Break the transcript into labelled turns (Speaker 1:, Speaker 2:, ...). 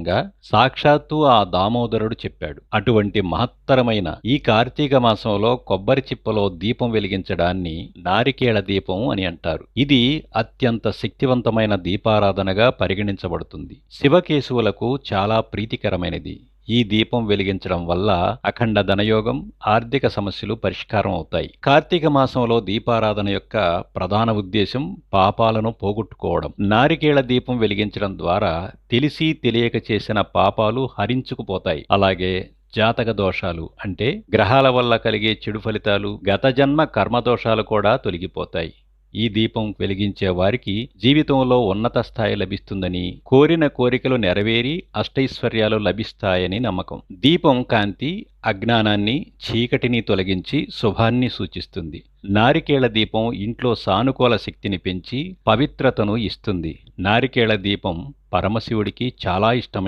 Speaker 1: స్వయంగా సాక్షాత్తు ఆ దామోదరుడు చెప్పాడు. అటువంటి మహత్తరమైన ఈ కార్తీక మాసంలో కొబ్బరి చిప్పలో దీపం వెలిగించడాన్ని నారికేళ దీపం అని అంటారు. ఇది అత్యంత శక్తివంతమైన దీపారాధనగా పరిగణించబడుతుంది. శివకేశవులకు చాలా ప్రీతికరమైనది. ఈ దీపం వెలిగించడం వల్ల అఖండ ధనయోగం, ఆర్థిక సమస్యలు పరిష్కారం అవుతాయి. కార్తీక మాసంలో దీపారాధన యొక్క ప్రధాన ఉద్దేశం పాపాలను పోగొట్టుకోవడం. నారికేళ దీపం వెలిగించడం ద్వారా తెలిసి తెలియక చేసిన పాపాలు హరించుకుపోతాయి. అలాగే జాతక దోషాలు అంటే గ్రహాల వల్ల కలిగే చెడు ఫలితాలు, గత జన్మ కర్మదోషాలు కూడా తొలగిపోతాయి. ఈ దీపం వెలిగించే వారికి జీవితంలో ఉన్నత స్థాయి లభిస్తుందని, కోరిన కోరికలు నెరవేరి అష్టైశ్వర్యాలు లభిస్తాయని నమ్మకం. దీపం కాంతి అజ్ఞానాన్ని, చీకటిని తొలగించి శుభాన్ని సూచిస్తుంది. నారికేళ దీపం ఇంట్లో సానుకూల శక్తిని పెంచి పవిత్రతను ఇస్తుంది. నారికేళ దీపం పరమశివుడికి చాలా ఇష్టమైనది.